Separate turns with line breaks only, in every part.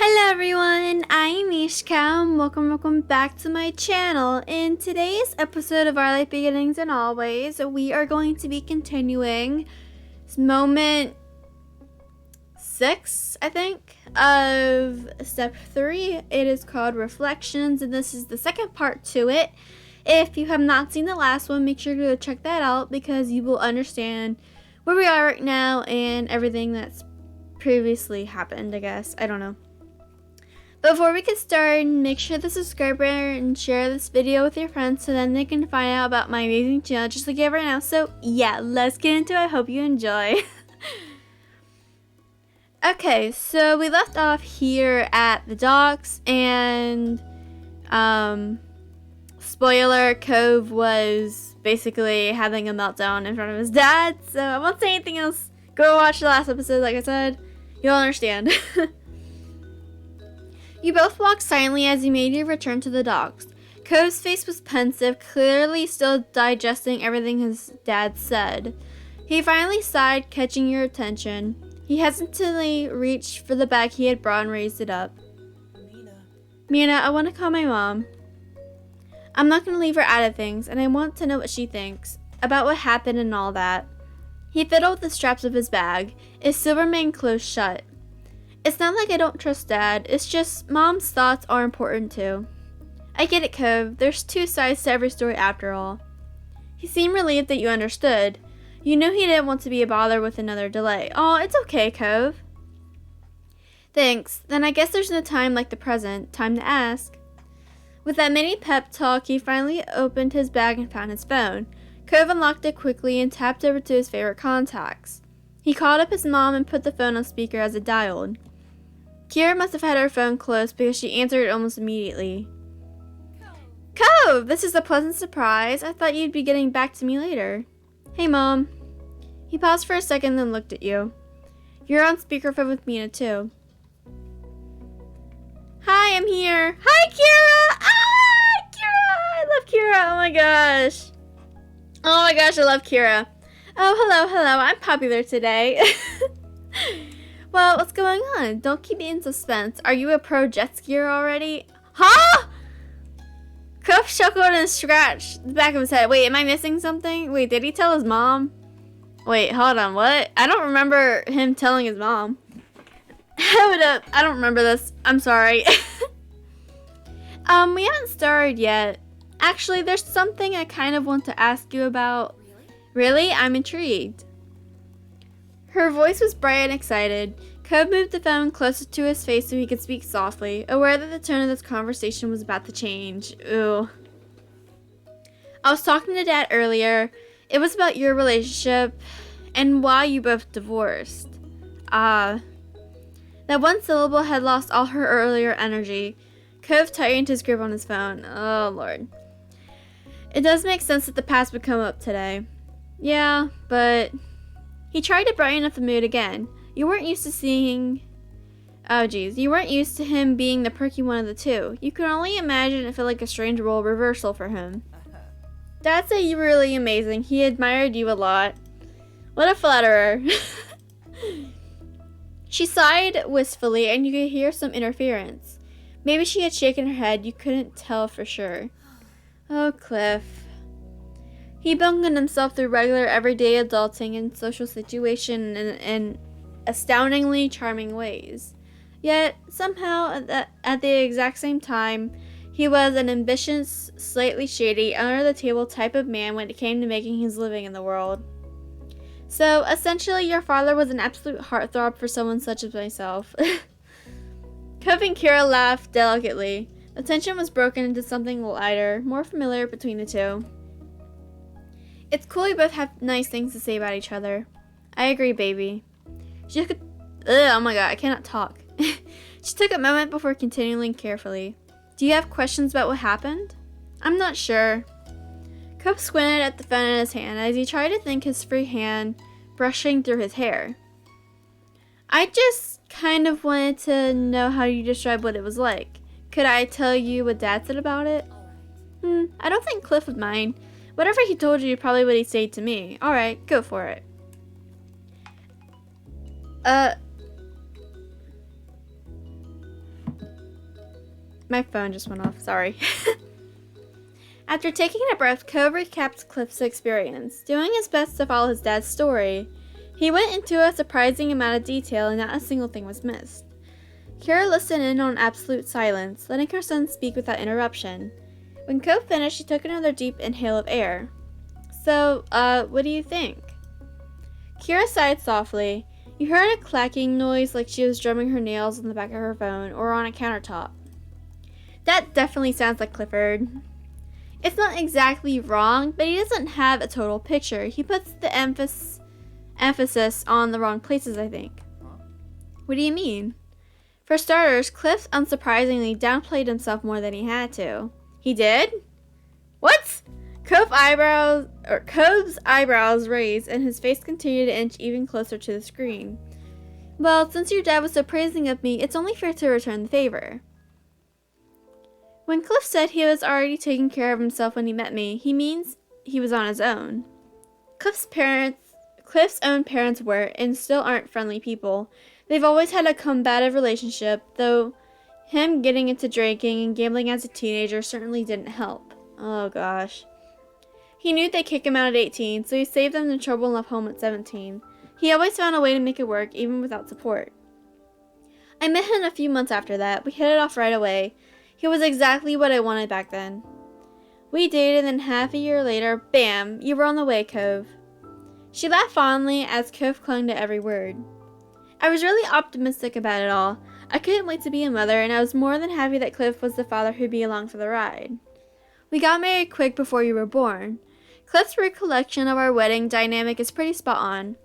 Hello everyone, I'm 𝐬𝐬𝐿 and welcome back to my channel. In today's episode of Our Life Beginnings and Always, we are going to be continuing moment 6, I think, of step 3. It is called Reflections, and this is the second part to it. If you have not seen the last one, make sure to check that out because you will understand where we are right now and everything that's previously happened, I guess. I don't know. Before we get started, make sure to subscribe and share this video with your friends so then they can find out about my amazing channel just like everyone else. So yeah, let's get into it. I hope you enjoy. Okay, so we left off here at the docks and spoiler, Cove was basically having a meltdown in front of his dad. So I won't say anything else. Go watch the last episode, like I said. You'll understand. You both walked silently as you made your return to the docks. Cove's face was pensive, clearly still digesting everything his dad said. He finally sighed, catching your attention. He hesitantly reached for the bag he had brought and raised it up. Mina, I want to call my mom. I'm not going to leave her out of things, and I want to know what she thinks about what happened and all that. He fiddled with the straps of his bag. It still remained closed shut. It's not like I don't trust Dad, it's just Mom's thoughts are important too. I get it, Cove. There's two sides to every story after all. He seemed relieved that you understood. You knew he didn't want to be a bother with another delay. Oh, it's okay, Cove. Thanks. Then I guess there's no time like the present. Time to ask. With that mini pep talk, he finally opened his bag and found his phone. Cove unlocked it quickly and tapped over to his favorite contacts. He called up his mom and put the phone on speaker as it dialed. Kira must have had her phone close because she answered almost immediately. Cove, this is a pleasant surprise. I thought you'd be getting back to me later. Hey, Mom. He paused for a second then looked at you. You're on speakerphone with Mina, too. Hi, I'm here. Hi, Kira! Ah, Kira! I love Kira. Oh, my gosh. Oh, my gosh, I love Kira. Oh, hello. I'm popular today. Well, what's going on? Don't keep me in suspense. Are you a pro jet skier already? Huh? Cove chuckled and scratched the back of his head. Wait, am I missing something? Wait, did he tell his mom? Wait, hold on, what? I don't remember him telling his mom. Hold up, I don't remember this. I'm sorry. We haven't started yet. Actually, there's something I kind of want to ask you about. Really? I'm intrigued. Her voice was bright and excited. Cove moved the phone closer to his face so he could speak softly, aware that the tone of this conversation was about to change. Ooh. I was talking to Dad earlier. It was about your relationship and why you both divorced. That one syllable had lost all her earlier energy. Cove tightened his grip on his phone. Oh, Lord. It does make sense that the past would come up today. Yeah, but... He tried to brighten up the mood again. You weren't used to seeing... Oh, geez. You weren't used to him being the perky one of the two. You could only imagine it felt like a strange role reversal for him. Dad said you were really amazing. He admired you a lot. What a flatterer. She sighed wistfully, and you could hear some interference. Maybe she had shaken her head. You couldn't tell for sure. Oh, Cliff. He bungled himself through regular, everyday adulting and social situation in astoundingly charming ways. Yet, somehow, at the exact same time, he was an ambitious, slightly shady, under-the-table type of man when it came to making his living in the world. So, essentially, your father was an absolute heartthrob for someone such as myself. Cove and Kira laughed delicately. The tension was broken into something lighter, more familiar between the two. It's cool you both have nice things to say about each other. I agree, baby. Oh my god, I cannot talk. She took a moment before continuing carefully. Do you have questions about what happened? I'm not sure. Cove squinted at the phone in his hand as he tried to think, his free hand brushing through his hair. I just kind of wanted to know how you describe what it was like. Could I tell you what Dad said about it? I don't think Cliff would mind. Whatever he told you, probably what he'd say to me. Alright, go for it. My phone just went off, sorry. After taking a breath, Cove recapped Cliff's experience, doing his best to follow his dad's story. He went into a surprising amount of detail and not a single thing was missed. Kira listened in on absolute silence, letting her son speak without interruption. When Cove finished, she took another deep inhale of air. So, what do you think? Kira sighed softly. You heard a clacking noise like she was drumming her nails on the back of her phone or on a countertop. That definitely sounds like Clifford. It's not exactly wrong, but he doesn't have a total picture. He puts the emphasis on the wrong places, I think. What do you mean? For starters, Cliff unsurprisingly downplayed himself more than he had to. He did? What? Cove's eyebrows raised and his face continued to inch even closer to the screen. Well, since your dad was so praising of me, it's only fair to return the favor. When Cliff said he was already taking care of himself when he met me, he means he was on his own. Cliff's own parents were and still aren't friendly people. They've always had a combative relationship, though him getting into drinking and gambling as a teenager certainly didn't help. Oh gosh. He knew they'd kick him out at 18, so he saved them the trouble and left home at 17. He always found a way to make it work, even without support. I met him a few months after that. We hit it off right away. He was exactly what I wanted back then. We dated, and then half a year later, bam, you were on the way, Cove. She laughed fondly as Cove clung to every word. I was really optimistic about it all. I couldn't wait to be a mother, and I was more than happy that Cliff was the father who'd be along for the ride. We got married quick before you were born. Cliff's recollection of our wedding dynamic is pretty spot on.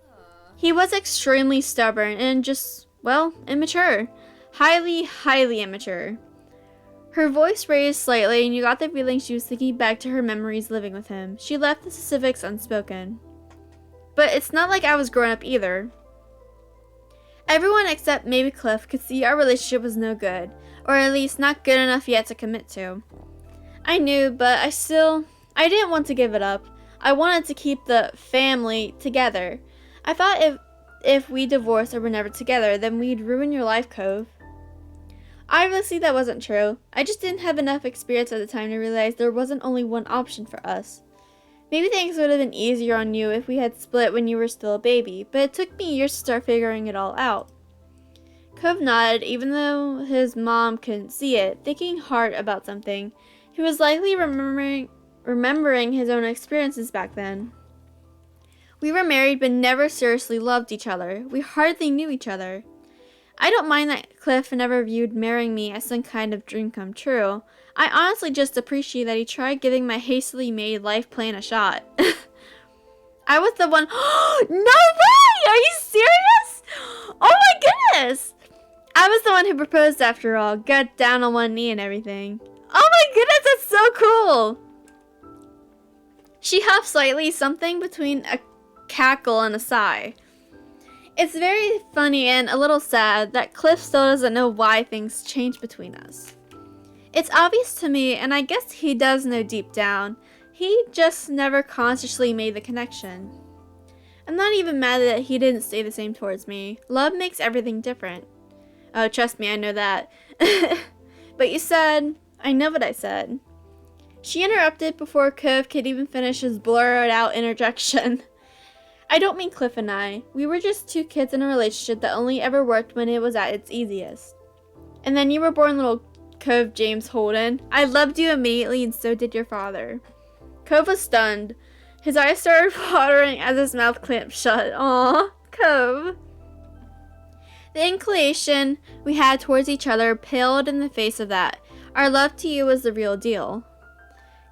He was extremely stubborn and just, well, immature. Highly, highly immature. Her voice raised slightly, and you got the feeling she was thinking back to her memories living with him. She left the specifics unspoken. But it's not like I was growing up either. Everyone except maybe Cliff could see our relationship was no good, or at least not good enough yet to commit to. I knew, but I didn't want to give it up. I wanted to keep the family together. I thought if we divorced or were never together, then we'd ruin your life, Cove. Obviously, that wasn't true. I just didn't have enough experience at the time to realize there wasn't only one option for us. Maybe things would have been easier on you if we had split when you were still a baby, but it took me years to start figuring it all out. Cove nodded, even though his mom couldn't see it, thinking hard about something. He was likely remembering his own experiences back then. We were married but never seriously loved each other. We hardly knew each other. I don't mind that Cliff never viewed marrying me as some kind of dream come true. I honestly just appreciate that he tried giving my hastily made life plan a shot. I was the one. No way! Are you serious? Oh my goodness! I was the one who proposed after all, got down on one knee and everything. Oh my goodness, that's so cool! She huffed slightly, something between a cackle and a sigh. It's very funny and a little sad that Cliff still doesn't know why things changed between us. It's obvious to me, and I guess he does know deep down. He just never consciously made the connection. I'm not even mad that he didn't stay the same towards me. Love makes everything different. Oh, trust me, I know that. But you said, I know what I said. She interrupted before Cove could even finish his blurred out interjection. I don't mean Cliff and I. We were just two kids in a relationship that only ever worked when it was at its easiest. And then you were born little Cove James Holden. I loved you immediately and so did your father. Cove was stunned. His eyes started watering as his mouth clamped shut. Aw, Cove. The inclination we had towards each other paled in the face of that. Our love to you was the real deal.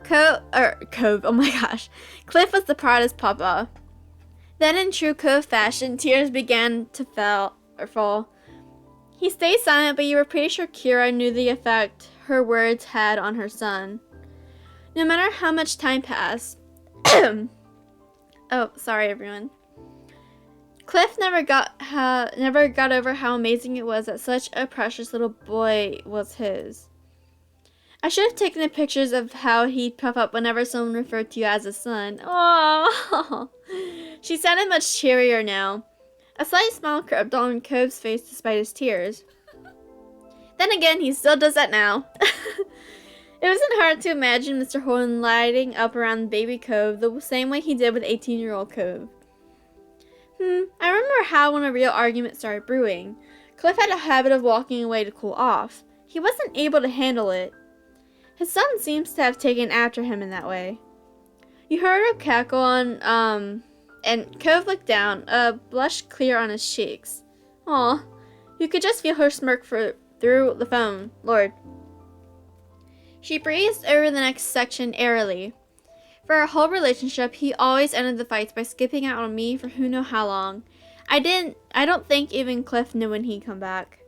Cove, oh my gosh. Cliff was the proudest papa. Then in true Cove fashion, tears began to fall. He stayed silent, but you were pretty sure Kira knew the effect her words had on her son. No matter how much time passed, oh, sorry everyone. Cliff never got over how amazing it was that such a precious little boy was his. I should have taken the pictures of how he'd puff up whenever someone referred to you as a son. Oh, she sounded much cheerier now. A slight smile crept on Cove's face despite his tears. Then again, he still does that now. It wasn't hard to imagine Mr. Holden lighting up around baby Cove the same way he did with 18-year-old Cove. I remember how when a real argument started brewing, Cliff had a habit of walking away to cool off. He wasn't able to handle it. His son seems to have taken after him in that way. You heard her cackle and Cove looked down, a blush clear on his cheeks. Aw, you could just feel her smirk through the phone. Lord. She breezed over the next section airily. For our whole relationship, he always ended the fights by skipping out on me for who knew how long. I don't think even Cliff knew when he'd come back.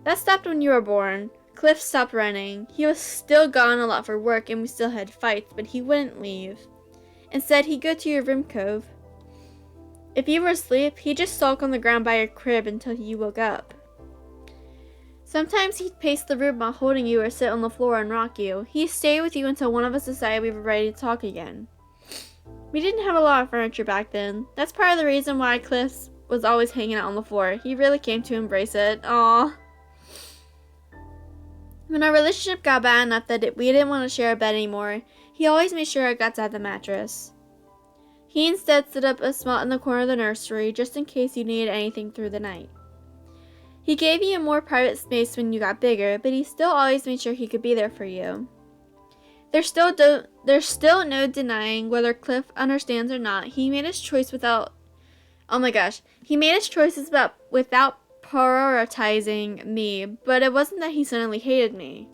That stopped when you were born. Cliff stopped running. He was still gone a lot for work and we still had fights, but he wouldn't leave. Instead, he'd go to your room, Cove. If you were asleep, he'd just sulk on the ground by your crib until you woke up. Sometimes he'd pace the room while holding you or sit on the floor and rock you. He'd stay with you until one of us decided we were ready to talk again. We didn't have a lot of furniture back then. That's part of the reason why Cliff was always hanging out on the floor. He really came to embrace it. Aww. When our relationship got bad enough that we didn't want to share a bed anymore, he always made sure I got to have the mattress. He instead set up a spot in the corner of the nursery just in case you needed anything through the night. He gave you a more private space when you got bigger, but he still always made sure he could be there for you. There's still no denying whether Cliff understands or not. He made his choice without prioritizing me, but it wasn't that he suddenly hated me.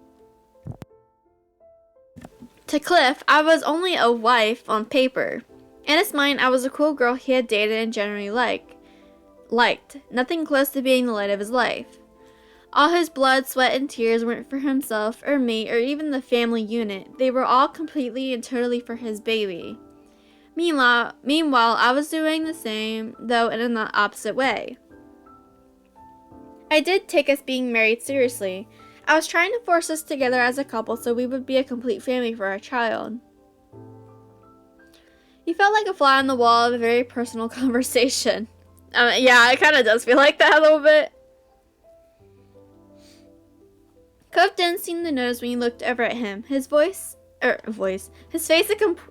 To Cliff, I was only a wife on paper. In his mind, I was a cool girl he had dated and generally liked. Nothing close to being the light of his life. All his blood, sweat, and tears weren't for himself or me or even the family unit. They were all completely and totally for his baby. Meanwhile, I was doing the same, though in the opposite way. I did take us being married seriously. I was trying to force us together as a couple so we would be a complete family for our child. You felt like a fly on the wall of a very personal conversation. Yeah, it kind of does feel like that a little bit. Cove didn't seem to notice when you looked over at him. His face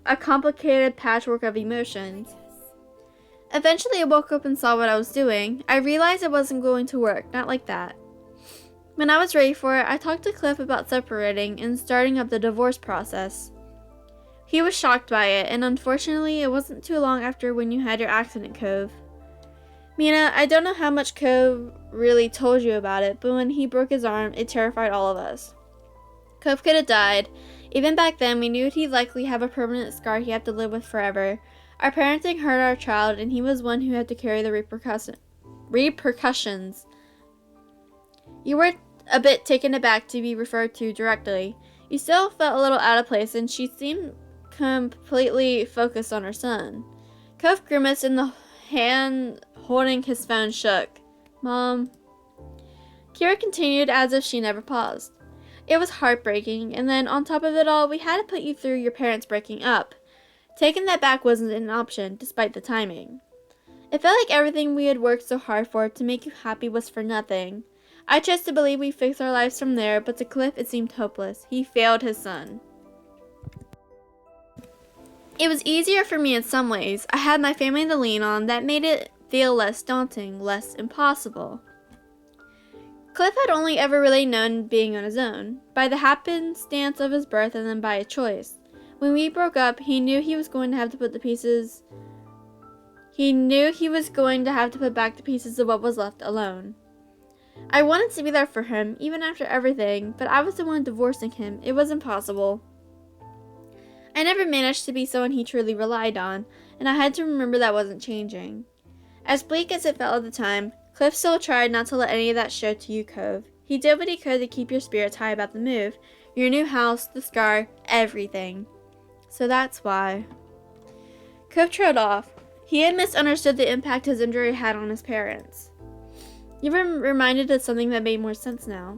a complicated patchwork of emotions. Eventually I woke up and saw what I was doing. I realized it wasn't going to work, not like that. When I was ready for it, I talked to Cliff about separating and starting up the divorce process. He was shocked by it, and unfortunately it wasn't too long after when you had your accident, Cove. Mina, I don't know how much Cove really told you about it, but when he broke his arm, it terrified all of us. Cove could have died. Even back then, we knew he'd likely have a permanent scar he'd have to live with forever. Our parenting hurt our child, and he was one who had to carry the repercussions. You were a bit taken aback to be referred to directly. You still felt a little out of place, and she seemed completely focused on her son. Cove grimaced, and the hand holding his phone shook. Mom. Kira continued as if she never paused. It was heartbreaking, and then on top of it all, we had to put you through your parents breaking up. Taking that back wasn't an option, despite the timing. It felt like everything we had worked so hard for to make you happy was for nothing. I chose to believe we'd fix our lives from there, but to Cliff it seemed hopeless. He failed his son. It was easier for me in some ways. I had my family to lean on. That made it feel less daunting, less impossible. Cliff had only ever really known being on his own, by the happenstance of his birth and then by a choice. When we broke up, he knew he was going to have to put back the pieces of what was left alone. I wanted to be there for him, even after everything, but I was the one divorcing him. It was impossible. I never managed to be someone he truly relied on, and I had to remember that wasn't changing. As bleak as it felt at the time, Cliff still tried not to let any of that show to you, Cove. He did what he could to keep your spirits high about the move, your new house, the scar, everything. So that's why. Cove trailed off. He had misunderstood the impact his injury had on his parents. You were reminded of something that made more sense now.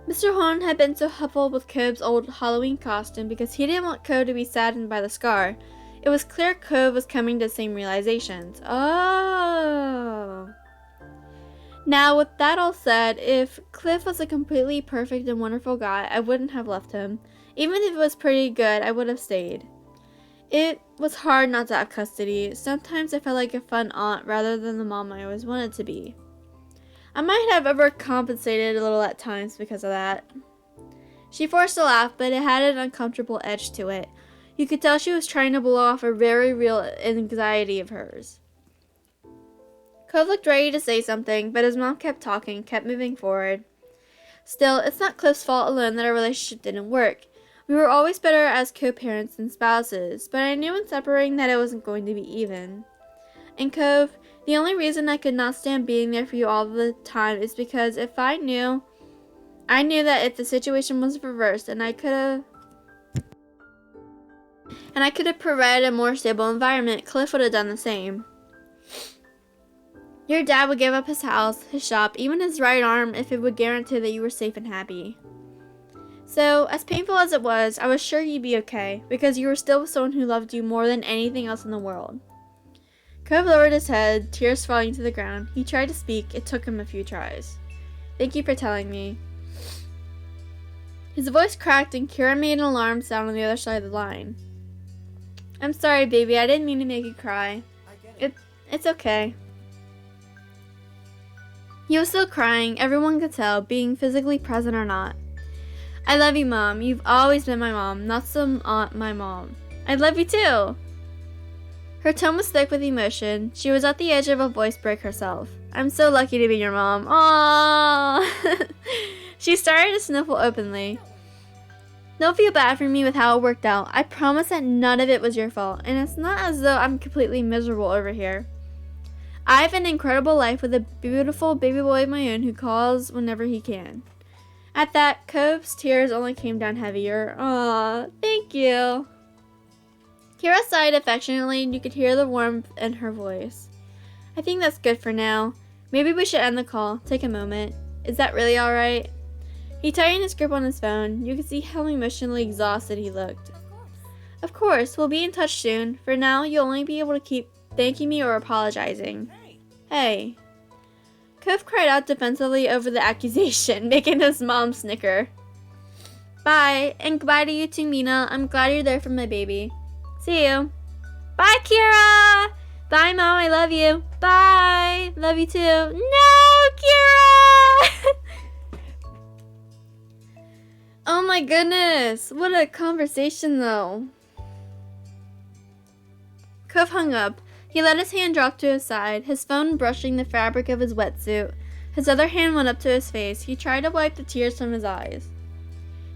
Mr. Holden had been so helpful with Cove's old Halloween costume because he didn't want Cove to be saddened by the scar. It was clear Cove was coming to the same realizations. Oh. Now, with that all said, if Cliff was a completely perfect and wonderful guy, I wouldn't have left him. Even if it was pretty good, I would have stayed. It was hard not to have custody. Sometimes I felt like a fun aunt rather than the mom I always wanted to be. I might have overcompensated a little at times because of that. She forced a laugh, but it had an uncomfortable edge to it. You could tell she was trying to blow off a very real anxiety of hers. Cove looked ready to say something, but his mom kept talking, kept moving forward. Still, it's not Cliff's fault alone that our relationship didn't work. We were always better as co-parents than spouses, but I knew in separating that it wasn't going to be even. And Cove, the only reason I could not stand being there for you all the time is because if I knew that if the situation was reversed and I could have provided a more stable environment, Cliff would have done the same. Your dad would give up his house, his shop, even his right arm if it would guarantee that you were safe and happy. So, as painful as it was, I was sure you'd be okay, because you were still with someone who loved you more than anything else in the world. Cove lowered his head, tears falling to the ground. He tried to speak. It took him a few tries. Thank you for telling me. His voice cracked and Kira made an alarm sound on the other side of the line. I'm sorry, baby. I didn't mean to make you cry. It's okay. He was still crying. Everyone could tell, being physically present or not. I love you, Mom. You've always been my mom, not some aunt, my mom. I love you too. Her tone was thick with emotion. She was at the edge of a voice break herself. I'm so lucky to be your mom. Aww. She started to sniffle openly. Don't feel bad for me with how it worked out. I promise that none of it was your fault, and it's not as though I'm completely miserable over here. I have an incredible life with a beautiful baby boy of my own who calls whenever he can. At that, Cove's tears only came down heavier. Aw, thank you. Kira sighed affectionately and you could hear the warmth in her voice. I think that's good for now. Maybe we should end the call. Take a moment. Is that really alright? He tightened his grip on his phone. You could see how emotionally exhausted he looked. Of course, we'll be in touch soon. For now, you'll only be able to keep thanking me or apologizing. Hey. Cove cried out defensively over the accusation, making his mom snicker. Bye, and goodbye to you too, Mina. I'm glad you're there for my baby. See you. Bye, Kira! Bye, Mom. I love you. Bye. Love you too. No, Kira! Oh my goodness. What a conversation, though. Cove hung up. He let his hand drop to his side, his phone brushing the fabric of his wetsuit. His other hand went up to his face. He tried to wipe the tears from his eyes.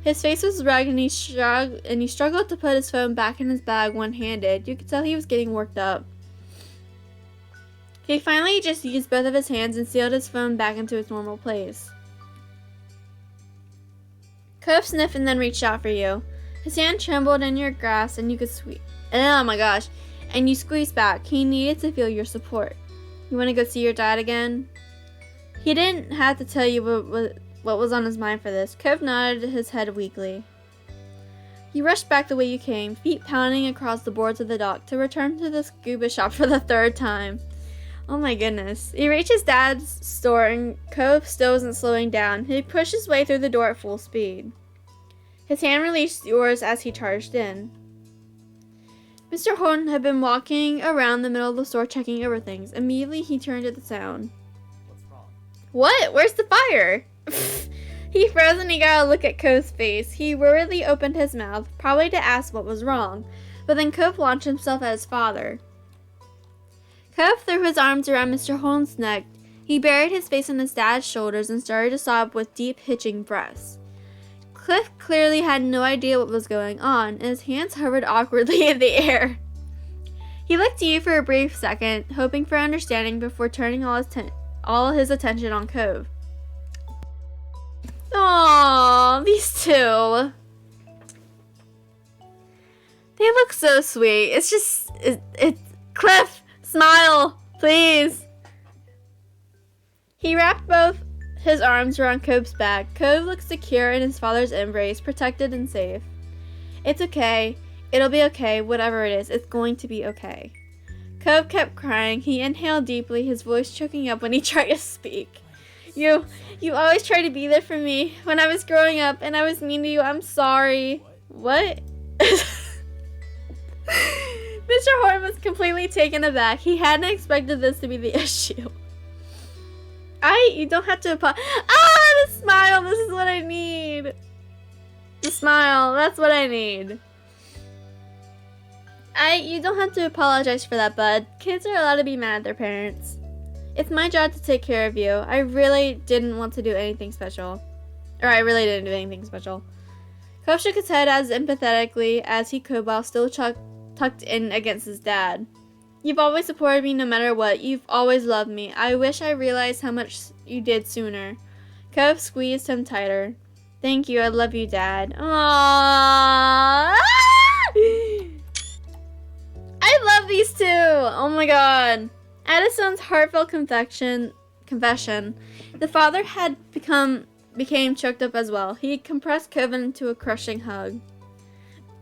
His face was red and he struggled to put his phone back in his bag one-handed. You could tell he was getting worked up. He finally just used both of his hands and sealed his phone back into its normal place. Cove sniffed and then reached out for you. His hand trembled in your grasp and you could oh my gosh. And you squeezed back. He needed to feel your support. You want to go see your dad again? He didn't have to tell you what was on his mind for this. Cove nodded his head weakly. You rushed back the way you came, feet pounding across the boards of the dock, to return to the scuba shop for the third time. Oh my goodness. He reached his dad's store and Cove still wasn't slowing down. He pushed his way through the door at full speed. His hand released yours as he charged in. Mr. Holden had been walking around the middle of the store checking over things. Immediately, he turned at the sound.
What's wrong?
What? Where's the fire? He froze and he got a look at Cove's face. He worriedly opened his mouth, probably to ask what was wrong. But then Cove launched himself at his father. Cove threw his arms around Mr. Holden's neck. He buried his face on his dad's shoulders and started to sob with deep, hitching breaths. Cliff clearly had no idea what was going on, and his hands hovered awkwardly in the air. He looked to you for a brief second, hoping for understanding before turning all his attention on Cove. Aww, these two. They look so sweet. It's just, it's Cliff, smile, please. He wrapped both his arms around Cove's back. Cove looked secure in his father's embrace, protected and safe. It's okay. It'll be okay, whatever it is. It's going to be okay. Cove kept crying. He inhaled deeply, his voice choking up when he tried to speak. You always tried to be there for me when I was growing up and I was mean to you. I'm sorry. What? Mr. Horton was completely taken aback. He hadn't expected this to be the issue. You don't have to apologize. Ah, the smile. This is what I need. The smile. That's what I need. You don't have to apologize for that, bud. Kids are allowed to be mad at their parents. It's my job to take care of you. I really didn't want to do anything special. Or I really didn't do anything special. Cove shook his head as empathetically as he could while still tucked in against his dad. You've always supported me no matter what. You've always loved me. I wish I realized how much you did sooner. Cove squeezed him tighter. Thank you. I love you, Dad. Aww. I love these two. Oh my god. At his son's heartfelt confession, the father had became choked up as well. He compressed Cove into a crushing hug.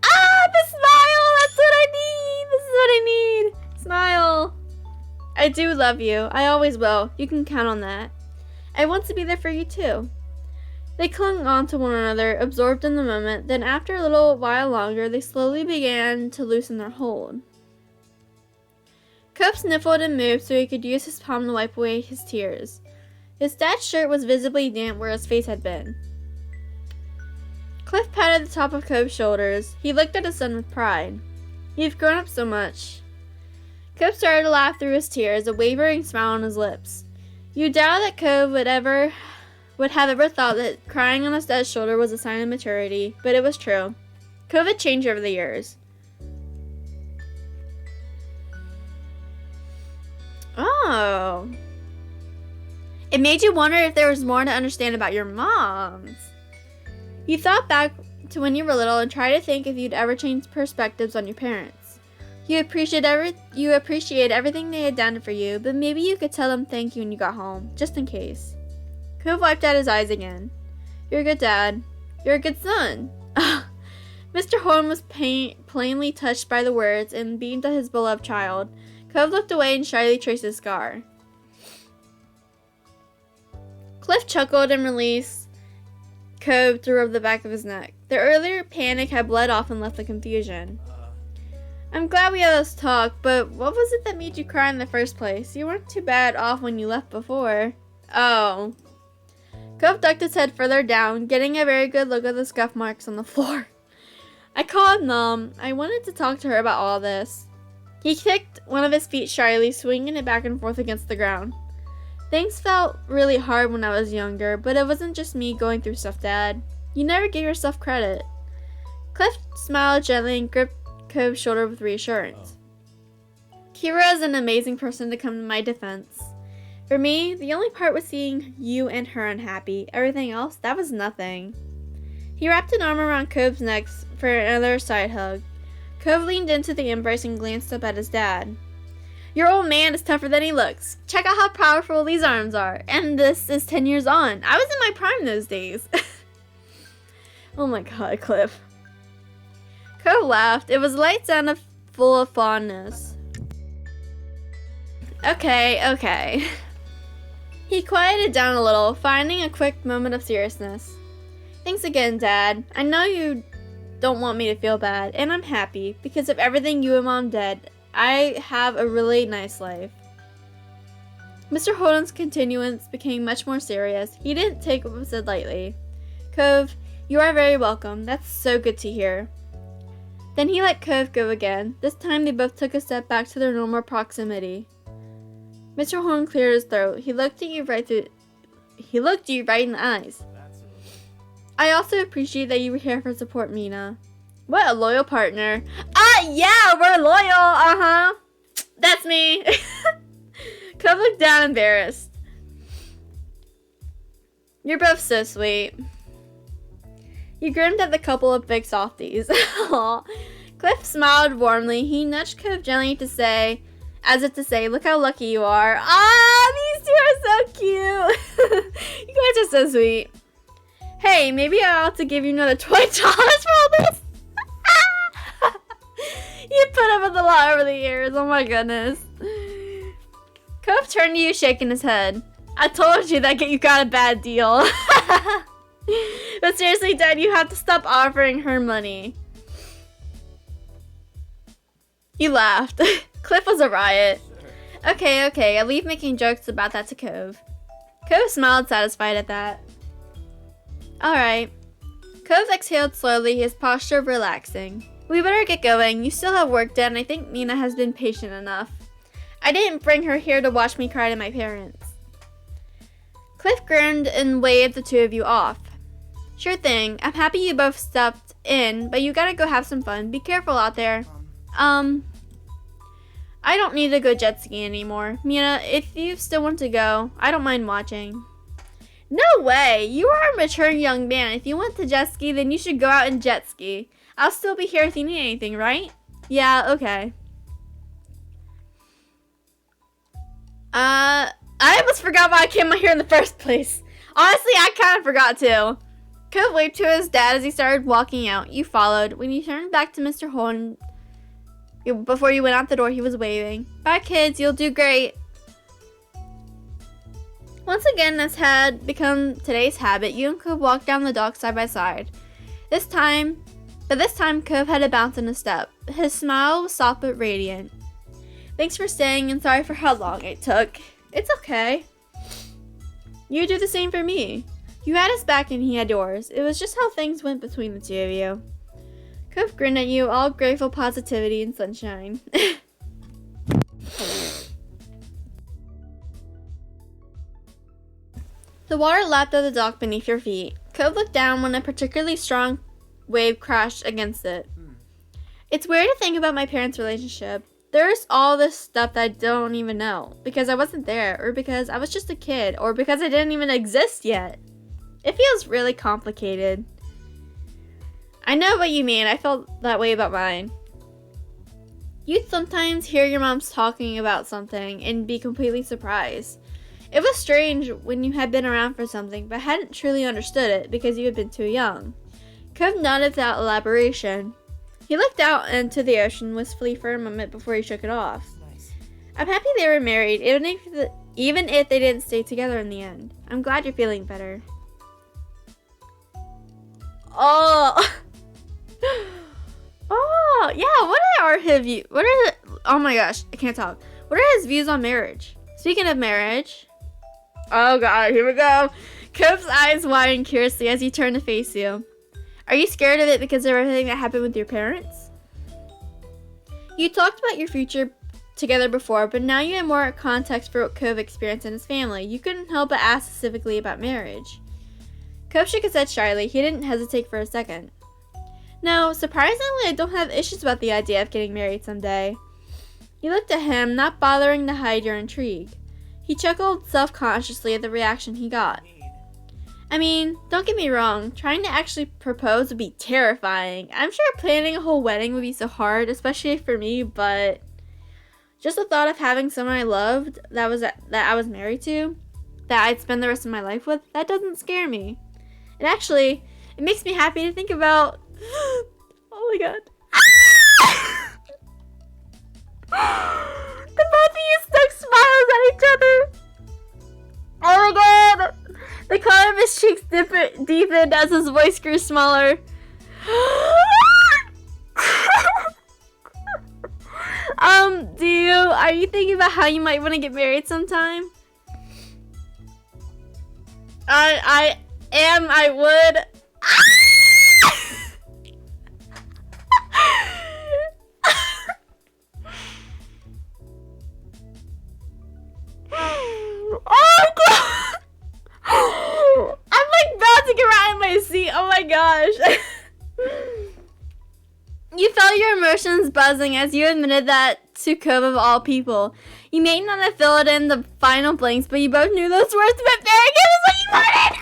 Ah, the smile! That's what I need! This is what I need! Smile! I do love you. I always will. You can count on that. I want to be there for you too. They clung on to one another, absorbed in the moment. Then after a little while longer, they slowly began to loosen their hold. Cove sniffled and moved so he could use his palm to wipe away his tears. His dad's shirt was visibly damp where his face had been. Cliff patted the top of Cove's shoulders. He looked at his son with pride. You've grown up so much. Cove started to laugh through his tears, a wavering smile on his lips. You doubt that Cove would have ever thought that crying on his dad's shoulder was a sign of maturity, but it was true. Cove had changed over the years. Oh. It made you wonder if there was more to understand about your moms. You thought back to when you were little and tried to think if you'd ever change perspectives on your parents. You appreciate everything they had done for you, but maybe you could tell them thank you when you got home, just in case. Cove wiped out his eyes again. You're a good dad. You're a good son. Mr. Holden was plainly touched by the words and beamed at his beloved child. Cove looked away and shyly traced his scar. Cliff chuckled and released Cove to rub the back of his neck. The earlier panic had bled off and left the confusion. I'm glad we had this talk, but what was it that made you cry in the first place? You weren't too bad off when you left before. Oh. Cove ducked his head further down, getting a very good look at the scuff marks on the floor. I called Mom. I wanted to talk to her about all this. He kicked one of his feet shyly, swinging it back and forth against the ground. Things felt really hard when I was younger, but it wasn't just me going through stuff, Dad. You never gave yourself credit. Cliff smiled gently and gripped Cove's shoulder with reassurance. Kira is an amazing person to come to my defense. For me, the only part was seeing you and her unhappy. Everything else, that was nothing. He wrapped an arm around Cove's neck for another side hug. Cove leaned into the embrace and glanced up at his dad. Your old man is tougher than he looks. Check out how powerful these arms are. And this is 10 years on. I was in my prime those days. Oh my god, Cliff. Cove laughed. It was a light sound full of fondness. Okay. He quieted down a little, finding a quick moment of seriousness. Thanks again, Dad. I know you don't want me to feel bad, and I'm happy. Because of everything you and Mom did, I have a really nice life. Mr. Holden's continuance became much more serious. He didn't take what was said lightly. Cove, you are very welcome. That's so good to hear. Then he let Cove go again. This time they both took a step back to their normal proximity. Mr. Holden cleared his throat. He looked you right in the eyes. I also appreciate that you were here for support, Mina. What a loyal partner. Yeah, we're loyal. That's me. Cove looked down embarrassed. You're both so sweet. He grinned at the couple of big softies. Aw. Cliff smiled warmly. He nudged Cove gently as if to say, look how lucky you are. These two are so cute. You guys are so sweet. Hey, maybe I ought to give you another $20 for all this. You put up with a lot over the years. Oh my goodness. Cove turned to you, shaking his head. I told you that you got a bad deal. But seriously, Dad, you have to stop offering her money. You laughed. Cliff was a riot. Okay, I'll leave making jokes about that to Cove. Cove smiled, satisfied at that. Alright. Cove exhaled slowly, his posture relaxing. We better get going. You still have work done, and I think Mina has been patient enough. I didn't bring her here to watch me cry to my parents. Cliff grinned and waved the two of you off. Sure thing. I'm happy you both stepped in, but you gotta go have some fun. Be careful out there. I don't need to go jet skiing anymore. Mina, if you still want to go, I don't mind watching. No way! You are a mature young man. If you want to jet ski, then you should go out and jet ski. I'll still be here if you need anything, right? Yeah, okay. I almost forgot why I came out here in the first place. Honestly, I kind of forgot too. Cove waved to his dad as he started walking out. You followed. When you turned back to Mr. Holden, before you went out the door, he was waving. Bye, kids. You'll do great. Once again, as had become today's habit, you and Cove walked down the dock side by side. This time, Cove had a bounce in his step. His smile was soft but radiant. Thanks for staying and sorry for how long it took. It's okay. You do the same for me. You had his back and he had yours. It was just how things went between the two of you. Cove grinned at you, all grateful positivity and sunshine. The water lapped at the dock beneath your feet. Cove looked down when a particularly strong wave crashed against it. It's weird to think about my parents' relationship. There's all this stuff that I don't even know. Because I wasn't there, or because I was just a kid, or because I didn't even exist yet. It feels really complicated. I know what you mean. I felt that way about mine. You'd sometimes hear your moms talking about something and be completely surprised. It was strange when you had been around for something but hadn't truly understood it because you had been too young. Cove nodded without elaboration. He looked out into the ocean wistfully for a moment before he shook it off. Nice. I'm happy they were married, even if they didn't stay together in the end. I'm glad you're feeling better. Oh, yeah. What are his views? Oh my gosh, I can't talk. What are his views on marriage? Speaking of marriage, oh god, here we go. Cove's eyes widened curiously as he turned to face you. Are you scared of it because of everything that happened with your parents? You talked about your future together before, but now you have more context for what Cove experienced in his family. You couldn't help but ask specifically about marriage. Cove shook his head shyly. He didn't hesitate for a second. No, surprisingly, I don't have issues about the idea of getting married someday. You looked at him, not bothering to hide your intrigue. He chuckled self-consciously at the reaction he got. I mean, don't get me wrong, trying to actually propose would be terrifying. I'm sure planning a whole wedding would be so hard, especially for me, but just the thought of having someone I loved that I was married to, that I'd spend the rest of my life with, that doesn't scare me. And actually, it makes me happy to think about... Oh my god. The both of you stuck smiles at each other. Oh my god. The color of his cheeks deepened as his voice grew smaller. Are you thinking about how you might want to get married sometime? I would. Oh god! I'm like bouncing around in my seat. Oh my gosh. You felt your emotions buzzing as you admitted that to Cove of all people. You may not have filled in the final blanks, but you both knew those words meant very good is what you wanted.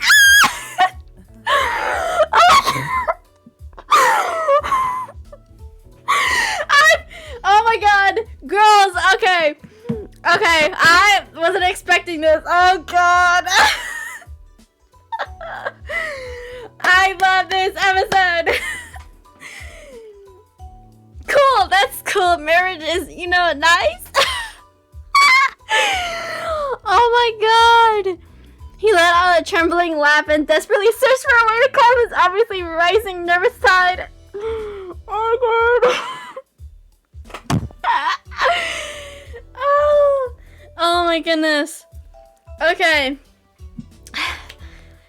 Oh my god. Girls, okay. Okay, I wasn't expecting this. Oh god. I love this episode. Cool, that's cool. Marriage is, nice. Oh my god. He let out a trembling laugh and desperately searched for a way to calm his obviously rising nervous tide. Oh god. Oh my goodness. Okay.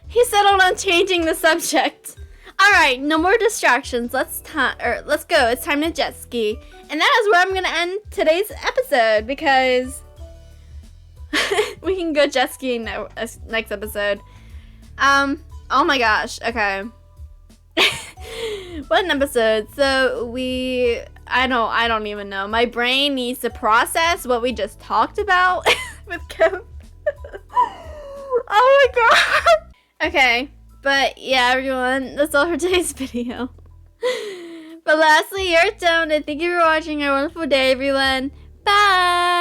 He settled on changing the subject. Alright, no more distractions. Let's go. It's time to jet ski. And that is where I'm gonna end today's episode because we can go jet skiing next episode. Oh my gosh, okay. What an episode. So I don't even know. My brain needs to process what we just talked about with Cove. Oh my god. Okay, but yeah, everyone, that's all for today's video. But lastly, you're done, and thank you for watching. Have a wonderful day, everyone. Bye.